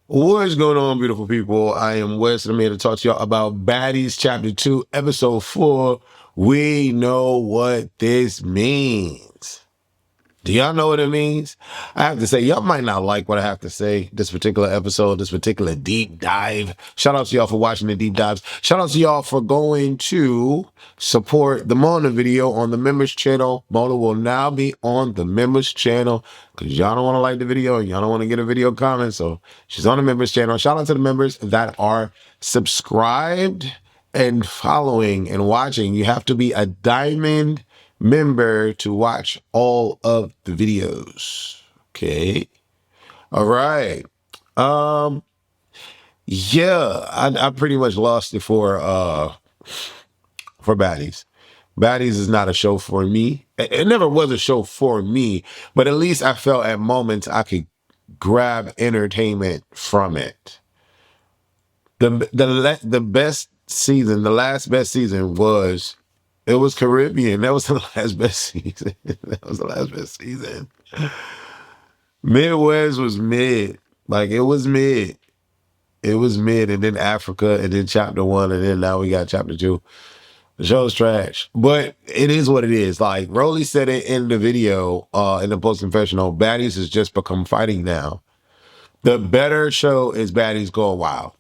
What is going on, beautiful people? I am Wes, and I'm here to talk to y'all about Baddies Chapter 2, Episode 4. We know what this means. Do y'all know what it means? I have to say, y'all might not like what I have to say this particular episode, this particular deep dive. Shout out to y'all for watching the deep dives. Shout out to y'all for going to support the Mona video on the members channel. Mona will now be on the members channel because y'all don't want to like the video and y'all don't want to get a video comment. So she's on the members channel. Shout out to the members that are subscribed and following and watching. You have to be a diamond member to watch all of the videos. Okay. All right. Um, yeah, I pretty much lost it for Baddies. Baddies is not a show for me. It never was a show for me, but at least I felt at moments I could grab entertainment from it. The best season, the last best season was it was Caribbean. That was the last best season. That was the last best season. Midwest was mid. Like it was mid. It was mid, and then Africa, and then chapter 1, and then now we got chapter 2. The show's trash. But it is what it is. Like Rolly said it in the video, in the post confessional, Baddies has just become fighting now. The better show is Baddies Going Wild.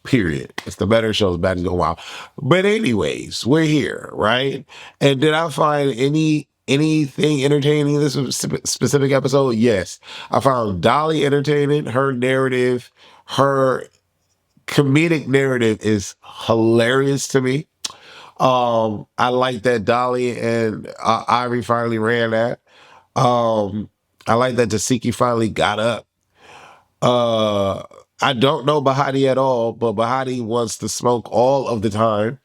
Period. It's the better shows, Baddies Going Wild. But anyways, we're here, right? And did I find anything entertaining in this specific episode? Yes. I found Dolly entertaining. Her narrative, her comedic narrative is hilarious to me. I like that Dolly and Ivory finally ran that. I like that Tasiki finally got up. Uh, I don't know Bahati at all, but Bahati wants to smoke all of the time.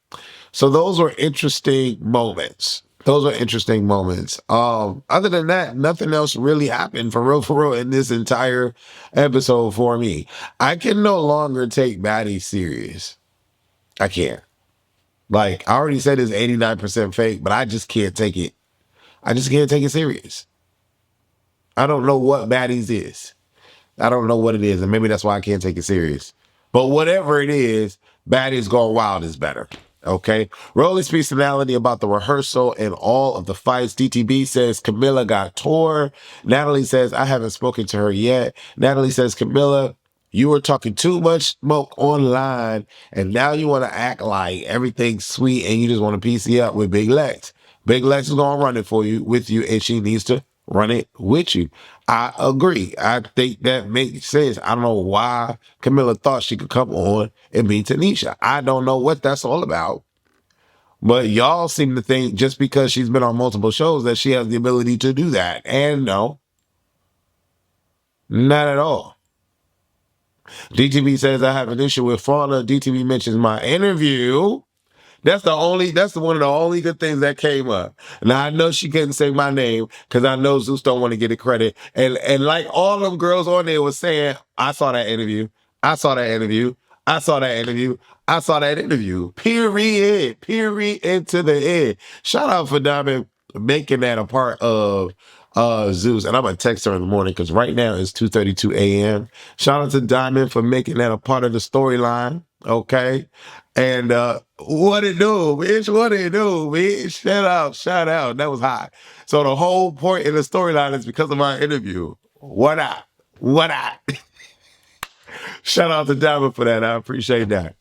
So those were interesting moments. Those were interesting moments. Other than that, nothing else really happened for real in this entire episode for me. I can no longer take Batty serious. I can't. Like I already said it's 89% fake, but I just can't take it. I just can't take it serious. I don't know what Baddies is. I don't know what it is, and maybe that's why I can't take it serious. But whatever it is, Baddies Going Wild is better. Okay. Rolly speaks to Natalie about the rehearsal and all of the fights. DTB says Camilla got tore. Natalie says, I haven't spoken to her yet. Natalie says, Camilla, you were talking too much smoke online, and now you want to act like everything's sweet and you just want to PC up with Big Lex. Big Lex is going to run it for you, with you, and she needs to run it with you. I agree. I think that makes sense. I don't know why Camilla thought she could come on and be Tanisha. I don't know what that's all about. But y'all seem to think just because she's been on multiple shows that she has the ability to do that. And no, not at all. DTV says I have an issue with Fauna. DTV mentions my interview. That's one of the only good things that came up. Now I know she couldn't say my name because I know Zeus don't want to get the credit. And like all them girls on there was saying, I saw that interview. I saw that interview. I saw that interview. I saw that interview. Period. Period into the end. Shout out for Diamond making that a part of Zeus. And I'm gonna text her in the morning because right now it's 2:32 a.m. Shout out to Diamond for making that a part of the storyline. Okay. And what it do, bitch? What it do, bitch? Shout out. That was hot. So the whole point in the storyline is because of my interview. What up? What up? Shout out to Diamond for that. I appreciate that.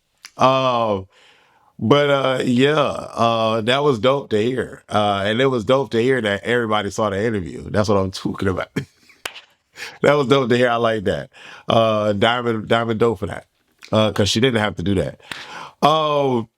But yeah, that was dope to hear. And it was dope to hear that everybody saw the interview. That's what I'm talking about. That was dope to hear. I like that. Diamond dope for that. Cause she didn't have to do that. Um,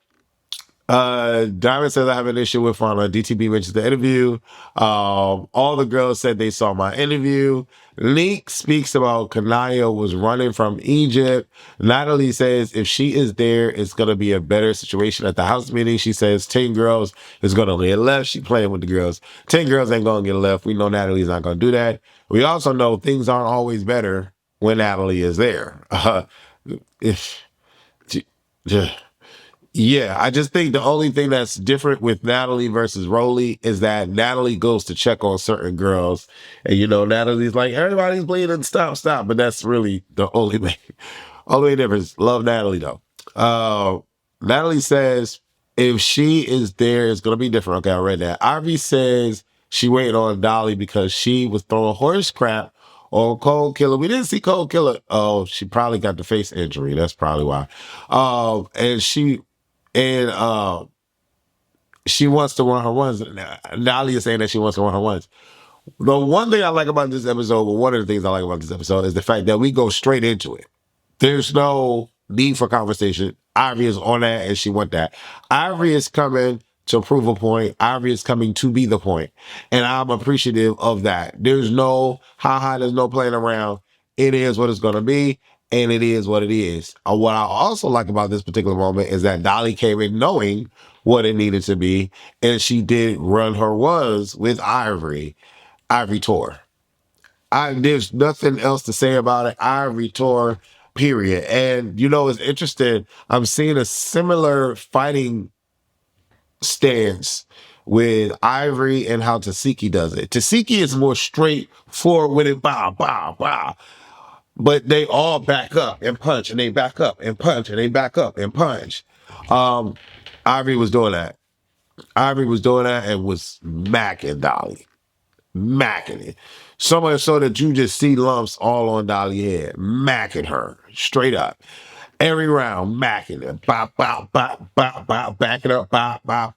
Diamond says I have an issue with Fauna. DTB mentions the interview. All the girls said they saw my interview. Link speaks about Kanaya was running from Egypt. Natalie says if she is there, it's going to be a better situation at the house meeting. She says 10 girls is going to get left. She playing with the girls. 10 girls ain't going to get left. We know Natalie's not going to do that. We also know things aren't always better when Natalie is there. If, Yeah, I just think the only thing that's different with Natalie versus Rolly is that Natalie goes to check on certain girls, and Natalie's like everybody's bleeding, stop, stop, but that's really the only way. Only difference. Love Natalie though. Uh, Natalie says if she is there, it's gonna be different. Okay, I read that. Ivy says she waited on Dolly because she was throwing horse crap on Cold Killer. We didn't see Cold Killer. Oh, she probably got the face injury. That's probably why. And she wants to run her ones. Dolly is saying that she wants to run her ones. The one thing I like about this episode, well, one of the things I like about this episode is the fact that we go straight into it. There's no need for conversation. Ivory is on that and she want that. Ivory is coming to prove a point. Ivory is coming to be the point. And I'm appreciative of that. There's no ha, there's no playing around. It is what it's going to be. And it is what it is. What I also like about this particular moment is that Dolly came in knowing what it needed to be. And she did run her was with Ivory. Ivory tore. There's nothing else to say about it. Ivory tore, period. And it's interesting. I'm seeing a similar fighting stance with Ivory and how Tasiki does it. Tasiki is more straightforward with it, bow, bow, bow. But they all back up and punch, and they back up and punch, and they back up and punch. Um, Ivory was doing that. Ivory was doing that and was macking Dolly. Macking it. So much so that you just see lumps all on Dolly's head. Macking her. Straight up. Every round, macking it. Bop, bop, bop, bop, bop, back it up, bop, bop.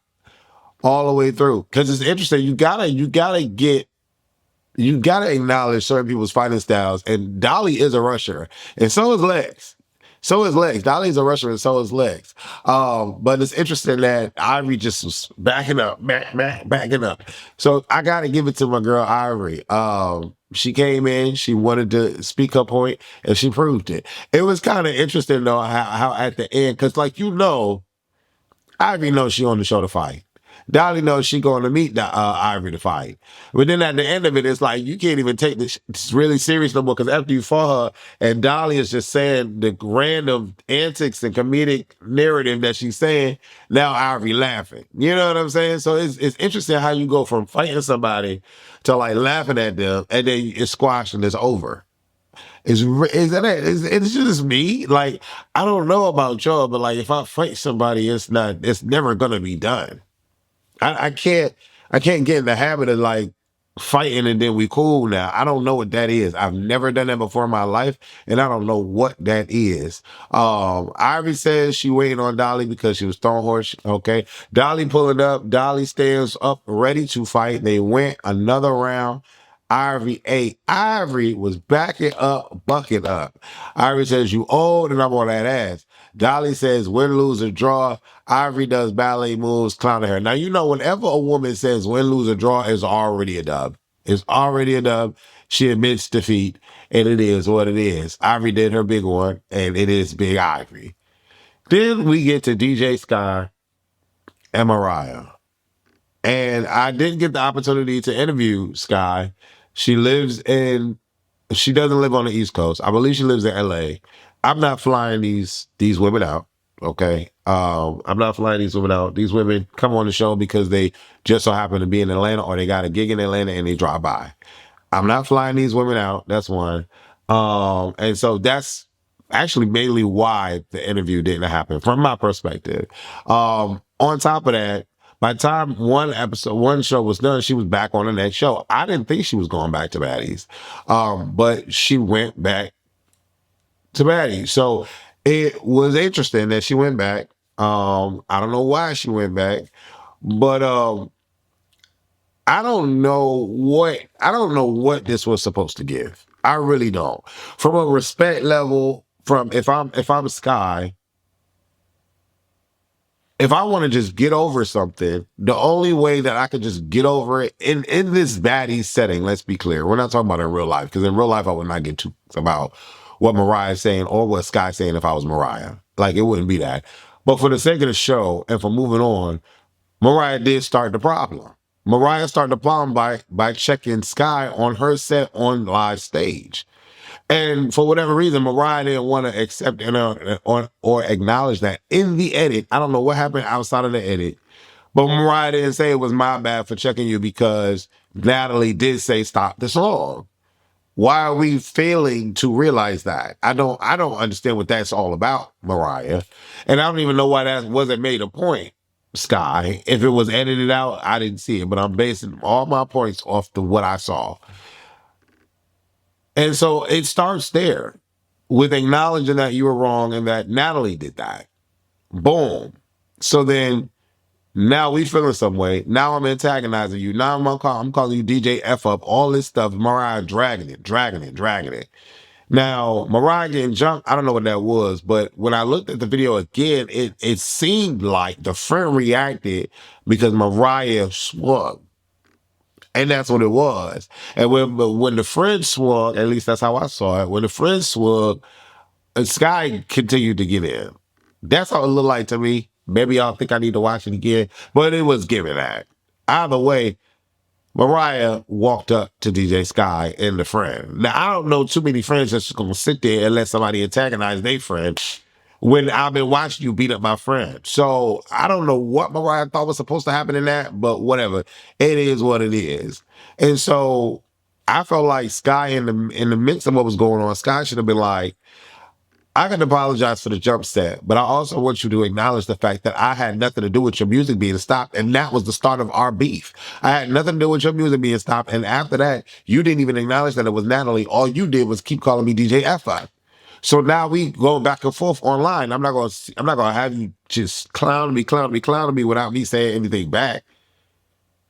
All the way through. Because it's interesting. You gotta acknowledge certain people's fighting styles. And Dolly is a rusher. And so is Lex. So is Legs. Dolly's a rusher and so is Legs. But it's interesting that Ivory just was backing up, backing up. So I gotta give it to my girl Ivory. She came in, she wanted to speak her point, and she proved it. It was kind of interesting though how at the end, because Ivory knows she on the show to fight. Dolly knows she going to meet the Ivory to fight. But then at the end of it, it's like you can't even take this really serious no more because after you fought her and Dolly is just saying the random antics and comedic narrative that she's saying, now Ivory laughing. You know what I'm saying? So it's interesting how you go from fighting somebody to like laughing at them and then it's squashed and it's over. It's just me. Like I don't know about y'all, but like if I fight somebody, it's never gonna be done. I can't get in the habit of like fighting and then we cool now. I don't know what that is. I've never done that before in my life, and I don't know what that is. Ivy says she waiting on Dolly because she was throwing horse. Okay. Dolly pulling up. Dolly stands up ready to fight. They went another round. Ivory was backing up, bucking up. Ivory says, you old and I'm on that ass. Dolly says, win, lose, or draw. Ivory does ballet moves, clowning her. Now, whenever a woman says win, lose, or draw, it's already a dub. It's already a dub. She admits defeat, and it is what it is. Ivory did her big one, and it is Big Ivory. Then we get to DJ Sky and Mariah. And I didn't get the opportunity to interview Sky. She lives in she doesn't live on the East Coast. I believe she lives in LA. I'm not flying these women out. Okay. I'm not flying these women out. These women come on the show because they just so happen to be in Atlanta or they got a gig in Atlanta and they drive by. I'm not flying these women out. That's one. And so that's actually mainly why the interview didn't happen from my perspective. On top of that, by the time one show was done, she was back on the next show. I didn't think she was going back to Baddies. But she went back to Baddies. So it was interesting that she went back. I don't know why she went back, but I don't know what this was supposed to give. I really don't. From a respect level, from if I'm Sky, if I want to just get over something, the only way that I could just get over it in this baddie setting, let's be clear, we're not talking about in real life, because in real life I would not get too about what Mariah's saying or what Sky's saying if I was Mariah. Like it wouldn't be that. But for the sake of the show and for moving on, Mariah did start the problem. Mariah started the problem by checking Sky on her set on live stage. And for whatever reason, Mariah didn't want to accept or acknowledge that in the edit. I don't know what happened outside of the edit, but Mariah didn't say it was my bad for checking you because Natalie did say stop the song. Why are we failing to realize that? I don't understand what that's all about, Mariah. And I don't even know why that wasn't made a point, Sky. If it was edited out, I didn't see it, but I'm basing all my points off the what I saw. And so it starts there with acknowledging that you were wrong and that Natalie did that. Boom. So then now we feeling some way. Now I'm antagonizing you. Now I'm calling you DJ F up. All this stuff. Mariah dragging it. Now, Mariah getting jumped, I don't know what that was, but when I looked at the video again, it seemed like the friend reacted because Mariah swung. And that's what it was. And when the friend swung, at least that's how I saw it, when the friend swung, Sky continued to get in. That's how it looked like to me. Maybe y'all think I need to watch it again, but it was giving that. Either way, Mariah walked up to DJ Sky and the friend. Now, I don't know too many friends that's just going to sit there and let somebody antagonize their friend when I've been watching you beat up my friend. So I don't know what Mariah thought was supposed to happen in that, but whatever. It is what it is. And so I felt like Sky in the midst of what was going on, Sky should have been like, I can apologize for the jump set, but I also want you to acknowledge the fact that I had nothing to do with your music being stopped, and that was the start of our beef. I had nothing to do with your music being stopped, and after that, you didn't even acknowledge that it was Natalie. All you did was keep calling me DJ F5. So now we go back and forth online. I'm not gonna have you just clowning me without me saying anything back.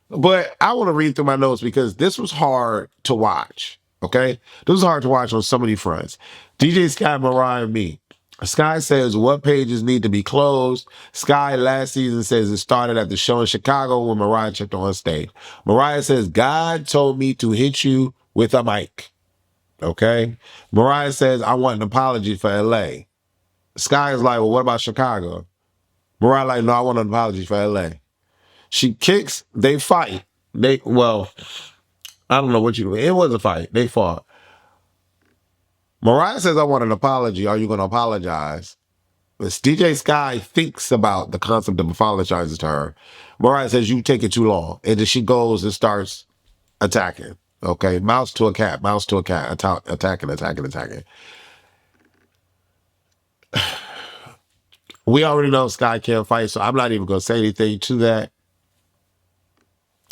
But I want to read through my notes because this was hard to watch. Okay? This was hard to watch on so many fronts. DJ Sky, Mariah, and me. Sky says what pages need to be closed. Sky last season says it started at the show in Chicago when Mariah checked on stage. Mariah says, God told me to hit you with a mic. Okay? Mariah says, I want an apology for LA. Sky is like, well, what about Chicago? Mariah like, no, I want an apology for LA. She kicks, they fight. I don't know what you do. It was a fight. They fought. Mariah says, I want an apology. Are you going to apologize? As DJ Sky thinks about the concept of apologizing to her, Mariah says, you take it too long. And then she goes and starts attacking. Okay, mouse to a cat, attacking. We already know Sky can't fight, so I'm not even going to say anything to that.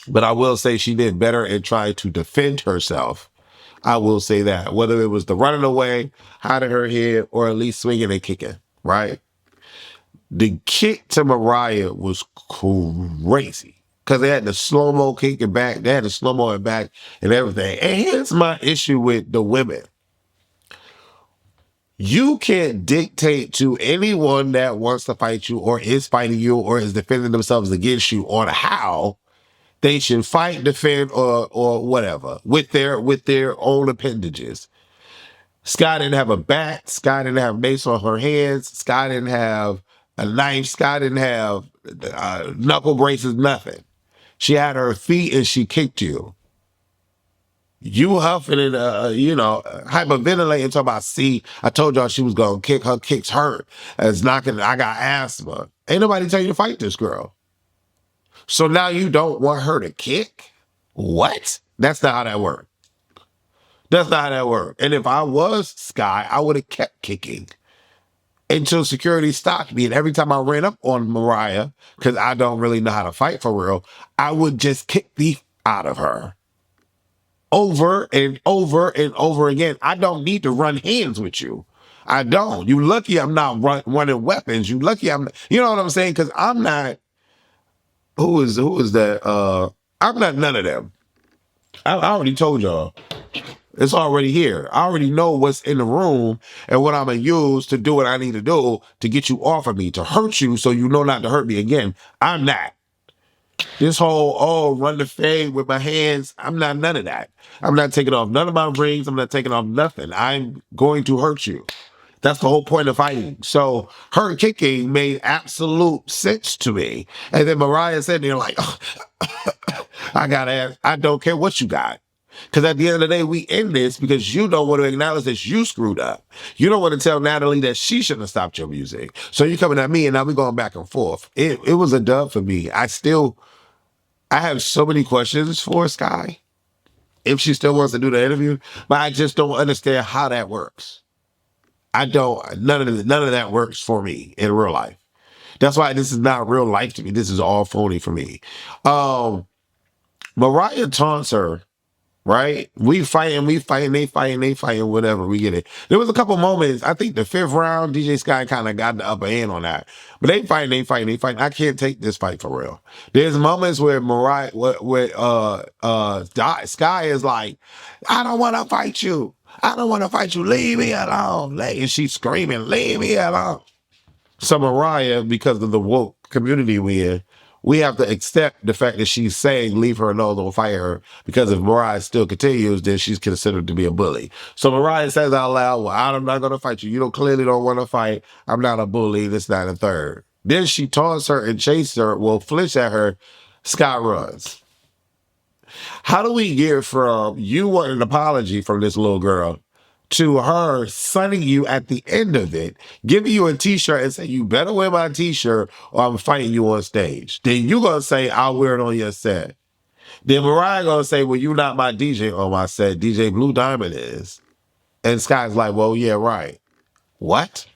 But I will say she did better in trying to defend herself. I will say that. Whether it was the running away, hiding her head, or at least swinging and kicking, right? The kick to Mariah was crazy. Because they had the slow-mo kicking back. They had the slow-mo and back and everything. And here's my issue with the women. You can't dictate to anyone that wants to fight you or is fighting you or is defending themselves against you on how they should fight, defend, or whatever with their own appendages. Sky didn't have a bat. Sky didn't have mace on her hands. Sky didn't have a knife. Sky didn't have knuckle braces, nothing. She had her feet and she kicked you. You huffing and, hyperventilating, talking about, see, I told y'all she was going to kick. Her kicks hurt. It's knocking, I got asthma. Ain't nobody tell you to fight this girl. So now you don't want her to kick? What? That's not how that worked. That's not how that worked. And if I was Sky, I would have kept kicking until security stopped me. And every time I ran up on Mariah, because I don't really know how to fight for real, I would just kick the out of her. Over and over and over again. I don't need to run hands with you. I don't. You lucky I'm not running weapons. You lucky I'm, you know what I'm saying? Because I'm not, who is that? I'm not none of them. I already told y'all. It's already here. I already know what's in the room and what I'm going to use to do what I need to do to get you off of me, to hurt you so you know not to hurt me again. I'm not. This whole, run the fade with my hands, I'm not none of that. I'm not taking off none of my rings. I'm not taking off nothing. I'm going to hurt you. That's the whole point of fighting. So her kicking made absolute sense to me. And then Mariah said, they're like, I got to ask, I don't care what you got. Because at the end of the day, we end this because you don't want to acknowledge that you screwed up. You don't want to tell Natalie that she shouldn't have stopped your music. So you're coming at me, and now we're going back and forth. It was a dub for me. I have so many questions for Sky if she still wants to do the interview, but I just don't understand how that works. I don't. None of that works for me in real life. That's why this is not real life to me. This is all phony for me. Um, Mariah taunts her, right? They fighting, whatever. We get it. There was a couple moments. I think the fifth round, DJ Sky kind of got the upper hand on that. But they fighting. I can't take this fight for real. There's moments where Sky is like, I don't want to fight you. I don't want to fight you. Leave me alone. And she's screaming, leave me alone. So Mariah, because of the woke community we in, we have to accept the fact that she's saying leave her alone, don't fight her. Because if Mariah still continues, then she's considered to be a bully. So Mariah says out loud, well, I'm not going to fight you. You don't clearly don't want to fight. I'm not a bully. This, that, and third. Then she taunts her and chases her, will flinch at her. Scott runs. How do we get from you wanting an apology from this little girl to her sunning you at the end of it, giving you a t-shirt and say, you better wear my t-shirt or I'm fighting you on stage? Then you going to say, I'll wear it on your set. Then Mariah going to say, well, you're not my DJ on my set. DJ Blue Diamond is. And Sky's like, well, yeah, right. What?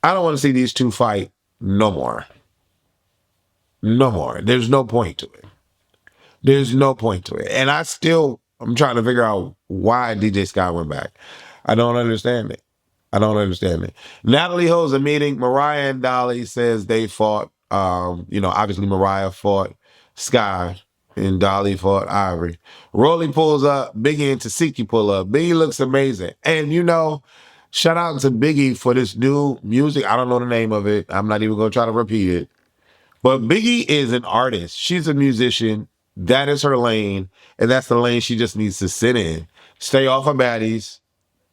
I don't want to see these two fight no more. No more. There's no point to it. There's no point to it. And I'm trying to figure out why DJ Sky went back. I don't understand it. I don't understand it. Natalie holds a meeting. Mariah and Dolly says they fought. Obviously Mariah fought Sky and Dolly fought Ivory. Rolly pulls up. Biggie and Tasiki pull up. Biggie looks amazing. And shout out to Biggie for this new music. I don't know the name of it. I'm not even going to try to repeat it. But Biggie is an artist. She's a musician. That is her lane. And that's the lane she just needs to sit in. Stay off of baddies.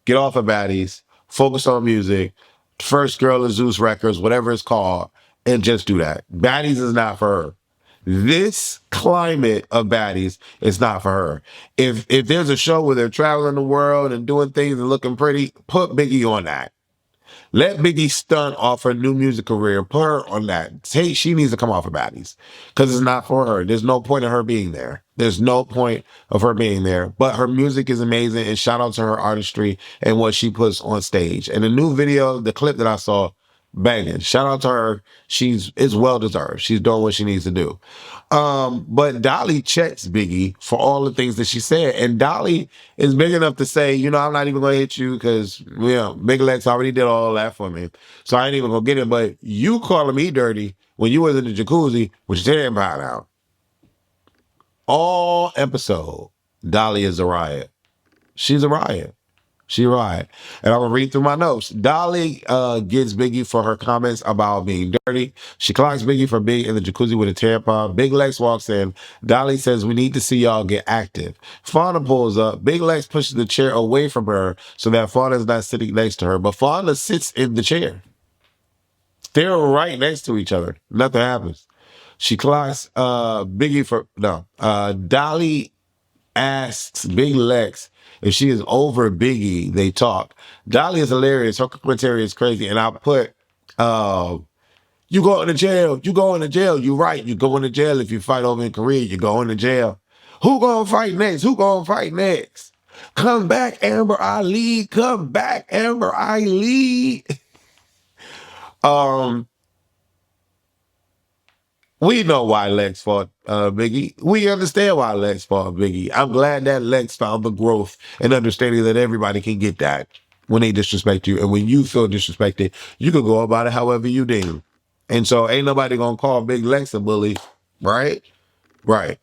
Get off of baddies. Focus on music. First girl is Zeus Records, whatever it's called. And just do that. Baddies is not for her. This climate of baddies is not for her. If there's a show where they're traveling the world and doing things and looking pretty, put Biggie on that. Let Biggie stunt off her new music career. Put her on that. She needs to come off of baddies because it's not for her. There's no point of her being there. There's no point of her being there. But her music is amazing, and shout out to her artistry and what she puts on stage. And the new video, the clip that I saw, banging. Shout out to her. It's well deserved. She's doing what she needs to do. But Dolly checks Biggie for all the things that she said. And Dolly is big enough to say, I'm not even going to hit you because, Big Lex already did all that for me. So I ain't even going to get it. But you calling me dirty when you was in the jacuzzi with your tampon out. All episode, Dolly is a riot. She's a riot. She right. And I'm going to read through my notes. Dolly gets Biggie for her comments about being dirty. She clocks Biggie for being in the jacuzzi with a tampon. Big Lex walks in. Dolly says, we need to see y'all get active. Fauna pulls up. Big Lex pushes the chair away from her so that Fauna is not sitting next to her. But Fauna sits in the chair. They're right next to each other. Nothing happens. She clocks Biggie for... No. Dolly asks Big Lex if she is over Biggie. They talk. Dolly is hilarious. Her commentary is crazy. And I put, you go into jail. You go into jail. You're right. You go into jail if you fight over in Korea. You go into jail. Who gonna fight next? Who gonna fight next? Come back, Amber Ali. Come back, Amber Ali. We know why Lex fought Biggie. We understand why Lex fought Biggie. I'm glad that Lex found the growth and understanding that everybody can get that when they disrespect you. And when you feel disrespected, you can go about it however you deem. And so ain't nobody gonna call Big Lex a bully, right? Right.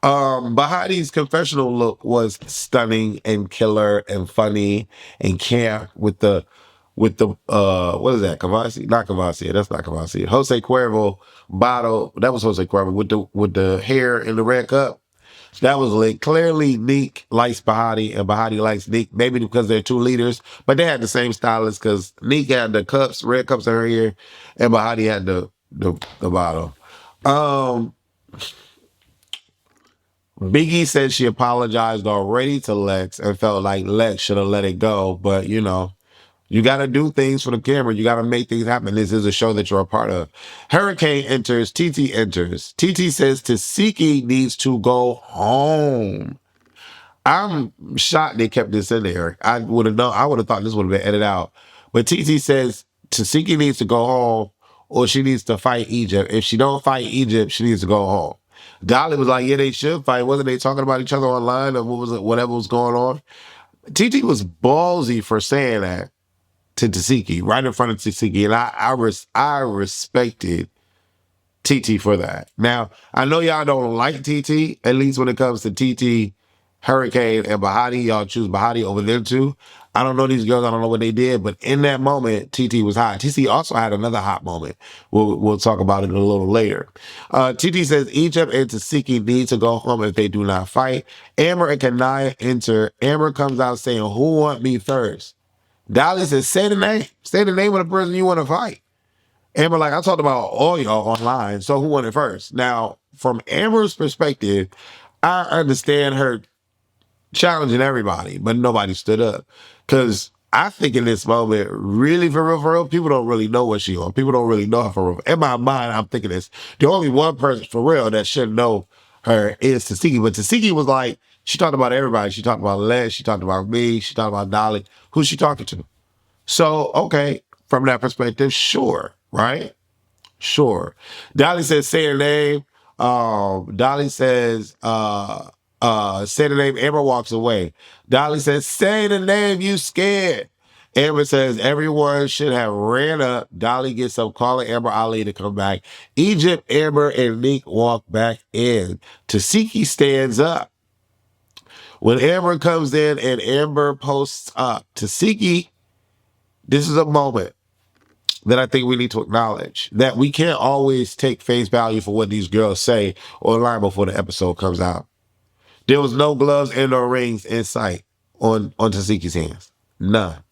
Bahadi's confessional look was stunning and killer and funny and camp with the what is that? Cavasi? Not Cavasi. That's not Cavasi. Jose Cuervo bottle. That was Jose Cuervo with the hair in the red cup. That was lit. Clearly, Neek likes Bahati and Bahati likes Neek. Maybe because they're two leaders, but they had the same stylist because Neek had the cups, red cups in her ear, and Bahati had the bottle. Biggie said she apologized already to Lex and felt like Lex should have let it go. But, you got to do things for the camera. You got to make things happen. This is a show that you're a part of. Hurricane enters. TT enters. TT says Tasiki needs to go home. I'm shocked they kept this in there. I would have known. I would have thought this would have been edited out. But TT says Tasiki needs to go home, or she needs to fight Egypt. If she don't fight Egypt, she needs to go home. Dolly was like, "Yeah, they should fight." Wasn't they talking about each other online or what was it? Whatever was going on. TT was ballsy for saying that to Tasiki, right in front of Tasiki, and I respected TT for that. Now, I know y'all don't like TT, at least when it comes to TT, Hurricane, and Bahati. Y'all choose Bahati over them two. I don't know these girls. I don't know what they did, but in that moment, TT was hot. TT also had another hot moment. We'll talk about it a little later. TT says Egypt and Tasiki need to go home if they do not fight. Amber and Kanaya enter. Amber comes out saying, "Who want me first?" Dolly says, "Say the name. Say the name of the person you want to fight." Amber, like, I talked about all y'all online, so who won it first? Now, from Amber's perspective, I understand her challenging everybody, but nobody stood up. Because I think in this moment, really, for real, people don't really know what she on. People don't really know her for real. In my mind, I'm thinking this. The only one person for real that should know her is Tasiki. But Tasiki was like, she talked about everybody. She talked about Les. She talked about me. She talked about Dolly. Who's she talking to? So, okay, from that perspective, sure, right? Sure. Dolly says, say her name. Dolly says, say the name. Amber walks away. Dolly says, say the name, you scared. Amber says, everyone should have ran up. Dolly gets up, calling Amber Ali to come back. Egypt, Amber, and Nick walk back in. Tasiki stands up. When Amber comes in and Amber posts up, Tasiki, this is a moment that I think we need to acknowledge that we can't always take face value for what these girls say online before the episode comes out. There was no gloves and no rings in sight on Tasiki's hands. None.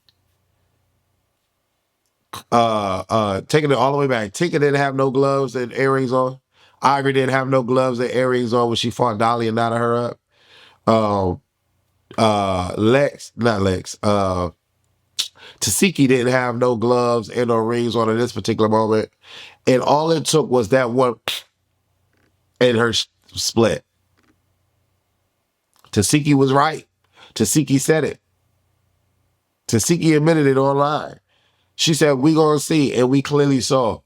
Taking it all the way back. Tinker didn't have no gloves and earrings on. Ivory didn't have no gloves and earrings on when she fought Dolly and knotted her up. Not Lex. Tasiki didn't have no gloves and no rings on in this particular moment. And all it took was that one and her split. Tasiki was right. Tasiki said it. Tasiki admitted it online. She said, we gonna see, and we clearly saw.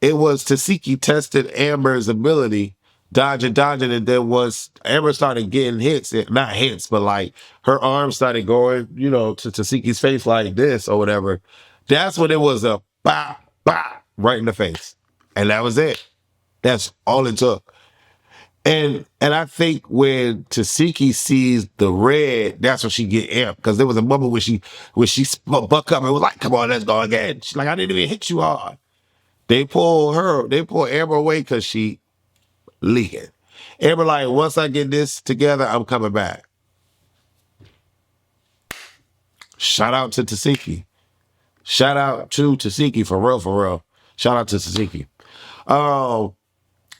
It was Tasiki tested Amber's ability, dodging, and then once Amber started getting hits, not hits, but like her arms started going, to Tasiki's face like this or whatever. That's when it was a bah, bah, right in the face. And that was it. That's all it took. And I think when Tasiki sees the red, that's when she get amped. Because there was a moment when she buck up and was like, come on, let's go again. She's like, I didn't even hit you hard. They pull Amber away because she leaking. Amber like, once I get this together, I'm coming back. Shout out to Tasiki. Shout out to Tasiki for real. Shout out to Tasiki.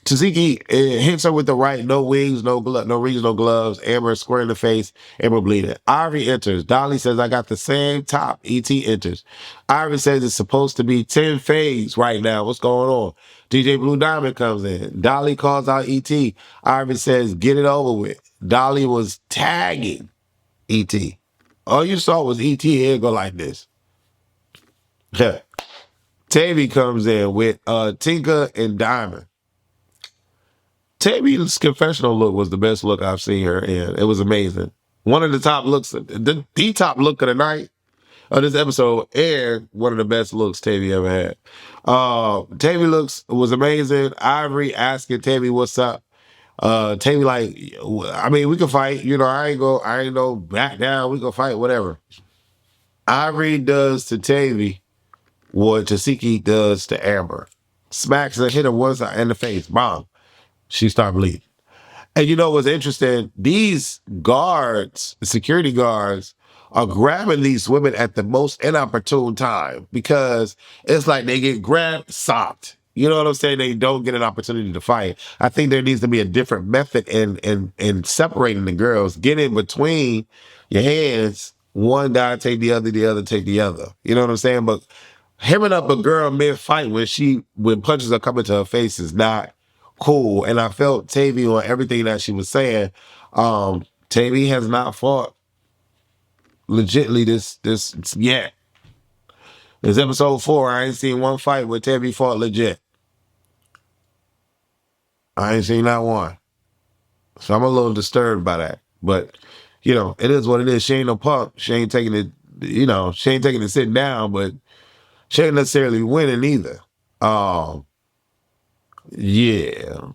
Tasiki hits her with the right, no wings, no rings, no gloves. Amber square in the face. Amber bleeding. Ivory enters. Dolly says, I got the same top. ET enters. Ivory says it's supposed to be 10 fades right now. What's going on? DJ Blue Diamond comes in. Dolly calls out ET. Ivory says, get it over with. Dolly was tagging ET. All you saw was ET head go like this. Tammy comes in with Tinker and Diamond. Tammy's confessional look was the best look I've seen her in. It was amazing. One of the top looks, the top look of the night of this episode, and one of the best looks Tammy ever had. Tammy looks was amazing. Ivory asking Tammy what's up. Tammy like, I mean, we can fight. I ain't no back down. We can fight, whatever. Ivory does to Tammy what Tasiki does to Amber. Smacks her, hit her one side in the face. Bomb. She started bleeding. And what's interesting? These guards, security guards, are grabbing these women at the most inopportune time because it's like they get grabbed, socked. You know what I'm saying? They don't get an opportunity to fight. I think there needs to be a different method in separating the girls. Get in between your hands. One guy take the other take the other. You know what I'm saying? But hemming up a girl mid fight when punches are coming to her face is not cool. And I felt Tavy on everything that she was saying. Tavy has not fought legitly this yet. This episode 4. I ain't seen one fight where Tavy fought legit. I ain't seen that one. So I'm a little disturbed by that. But, it is what it is. She ain't no punk. She ain't taking it, she ain't taking it sitting down, but she ain't necessarily winning either. Yeah.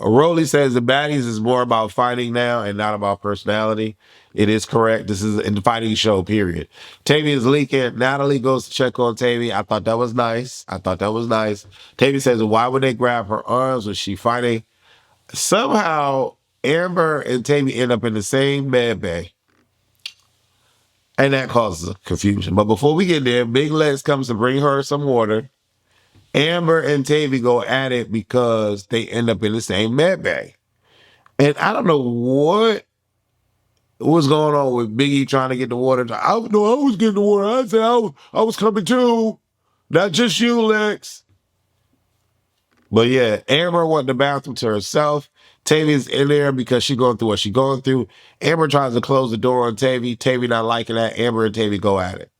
Rolly says the baddies is more about fighting now and not about personality. It is correct. This is a fighting show, period. Tammy is leaking. Natalie goes to check on Tammy. I thought that was nice. Tammy says, why would they grab her arms when she fighting? Somehow, Amber and Tammy end up in the same med bay. And that causes confusion. But before we get there, Big Legs comes to bring her some water. Amber and Tavy go at it because they end up in the same med bay. And I don't know what was going on with Biggie trying to get the water. I was getting the water. I said I was coming too. Not just you, Lex. But yeah, Amber went to the bathroom to herself. Tavy's in there because she's going through what she's going through. Amber tries to close the door on Tavy. Tavy not liking that. Amber and Tavy go at it.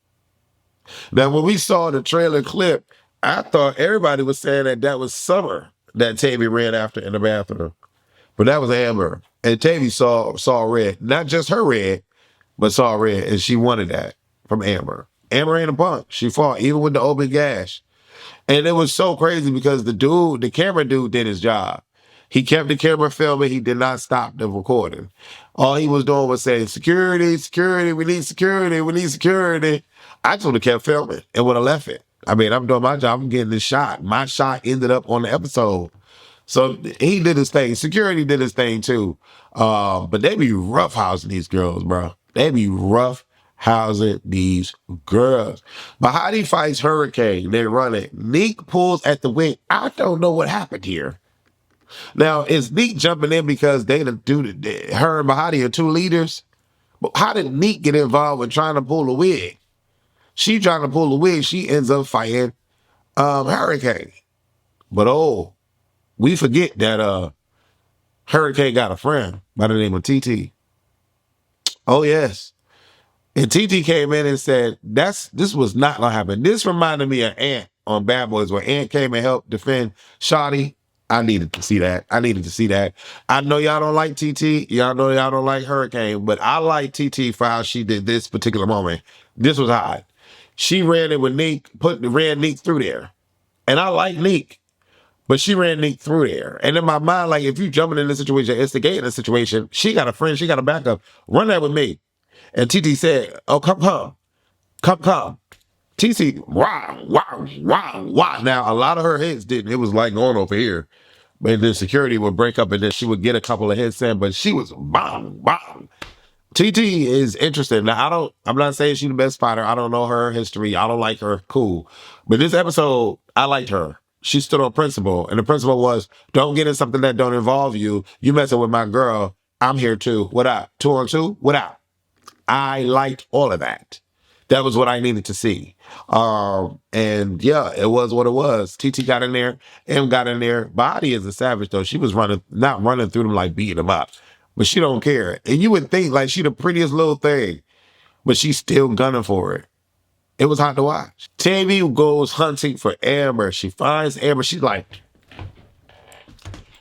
Now, when we saw the trailer clip, I thought everybody was saying that was Summer that Tavy ran after in the bathroom. But that was Amber. And Tavy saw red. Not just her red, but saw red. And she wanted that from Amber. Amber ain't a punk. She fought even with the open gash. And it was so crazy because the camera dude did his job. He kept the camera filming. He did not stop the recording. All he was doing was saying, security, security, we need security, we need security. I just would have kept filming and would have left it. I mean, I'm doing my job. I'm getting this shot. My shot ended up on the episode. So he did his thing. Security did his thing too. But they be roughhousing these girls, bro. They be roughhousing these girls. Bahati fights Hurricane. They run it. Neek pulls at the wing. I don't know what happened here. Now, is Neek jumping in because her and Bahati are two leaders? But how did Neek get involved with trying to pull a wig? She trying to pull a wig. She ends up fighting Hurricane. But we forget that Hurricane got a friend by the name of TT. Oh, yes. And TT came in and said, this was not going to happen. This reminded me of Ant on Bad Boys, where Ant came and helped defend Shotty. I needed to see that. I know y'all don't like TT. Y'all know y'all don't like Hurricane, but I like TT for how she did this particular moment. This was hot. She ran it with Neek, ran Neek through there. And I like Neek. But she ran Neek through there. And in my mind, like, if you jumping in this situation, instigating the situation, she got a friend, she got a backup. Run that with me. And TT said, oh, come. TT, wow. Now, a lot of her hits didn't. It was like going over here. And then security would break up and then she would get a couple of hits in, but she was bomb. TT is interesting. Now, I'm not saying she's the best fighter. I don't know her history. I don't like her. Cool. But this episode, I liked her. She stood on principle. And the principle was, don't get in something that don't involve you. You messing with my girl. I'm here too. What up? 2-on-2? What up? I liked all of that. That was what I needed to see. And yeah, it was what it was. TT got in there, M got in there. Body is a savage though. She was not running through them like beating them up. But she don't care. And you would think like she the prettiest little thing, but she's still gunning for it. It was hot to watch. Tammy goes hunting for Amber. She finds Amber. She's like,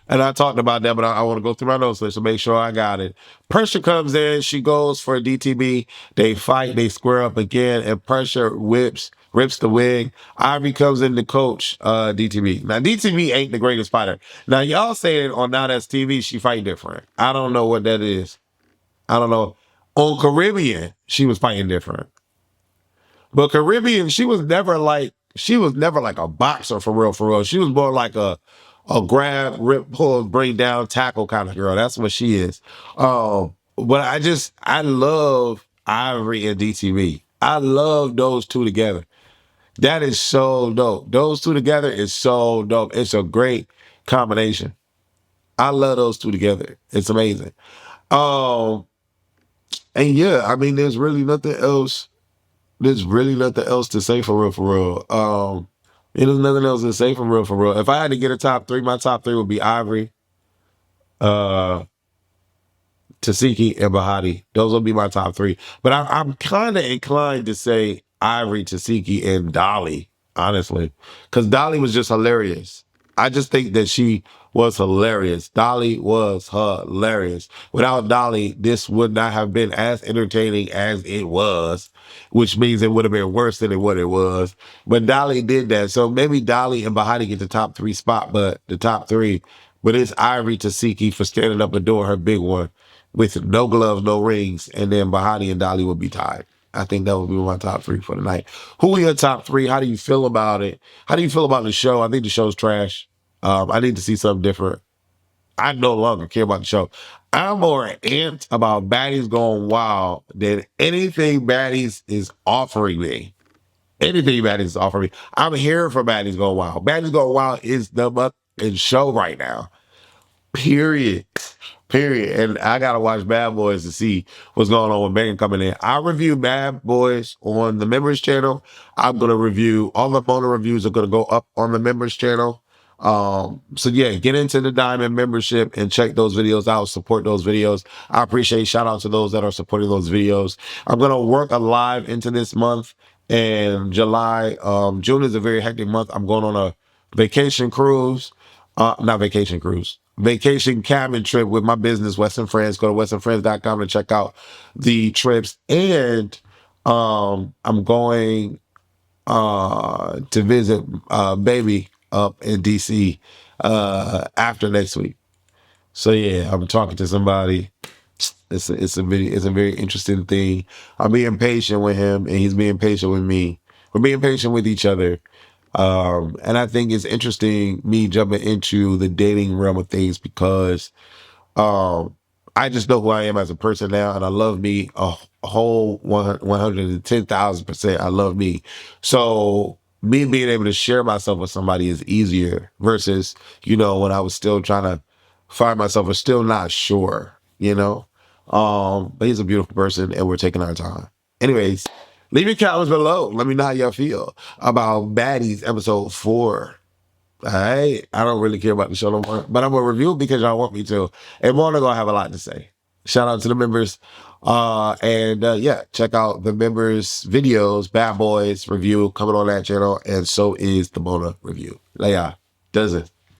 and I talked about that, but I want to go through my notes list to make sure I got it. Pressure comes in. She goes for a DTB. They fight. They square up again, and Pressure rips the wig. Ivory comes in to coach DTB. Now, DTB ain't the greatest fighter. Now, y'all saying on Now That's TV, she fight different. I don't know what that is. I don't know. On Caribbean, she was fighting different. But Caribbean, she was never like a boxer for real. She was more like a grab, rip, pull, bring down, tackle kind of girl. That's what she is. But I love Ivory and DTV. I love those two together. That is so dope. Those two together is so dope. It's a great combination. I love those two together. It's amazing. Um, and yeah, I mean, there's really nothing else. There's really nothing else to say for real, for real. There's nothing else to say for real, for real. If I had to get a top three, my top three would be Ivory, uh, Tasiki, and Bahati. Those will be my top three. But I'm kind of inclined to say Ivory, Tasiki, and Dolly, honestly, because Dolly was just hilarious. I just think that she was hilarious. Dolly was hilarious. Without Dolly, this would not have been as entertaining as it was, which means it would have been worse than what it was. But Dolly did that. So maybe Dolly and Bahati get the top three spot, but the top three. But it's Ivory Tasiki for standing up and doing her big one with no gloves, no rings, and then Bahati and Dolly will be tied. I think that would be my top three for the night. Who are your top three? How do you feel about it? How do you feel about the show? I think the show's trash. I need to see something different. I no longer care about the show. I'm more amped about Baddies going wild than anything Baddies is offering me. Anything Baddies is offering me. I'm here for Baddies going wild. Baddies going wild is the fucking show right now. Period. Period. And I gotta watch Bad Boys to see what's going on with Megan coming in. I review Bad Boys on the members channel. I'm gonna review all the Mona reviews are gonna go up on the members channel. So yeah, get into the Diamond membership and check those videos out, support those videos. I appreciate shout out to those that are supporting those videos. I'm gonna work a live into this month and July. June is a very hectic month. I'm going on a vacation cruise. Not vacation cruise, vacation cabin trip with my business, Western Friends. Go to westernfriends.com to check out the trips. And I'm going to visit baby up in DC after next week. So yeah, I'm talking to somebody. It's a very interesting thing. I'm being patient with him and he's being patient with me. We're being patient with each other. And I think it's interesting me jumping into the dating realm of things because um, I just know who I am as a person now, and I love me a whole 110,000%. I love me. So me being able to share myself with somebody is easier versus, when I was still trying to find myself or still not sure. But he's a beautiful person and we're taking our time. Anyways, leave your comments below. Let me know how y'all feel about Baddies episode 4. All right. I don't really care about the show no more, but I'm gonna review it because y'all want me to. And more gonna have a lot to say. Shout out to the members. And yeah, check out the members' videos, Bad Boys review coming on that channel, and so is the Mona review. Leia, does it?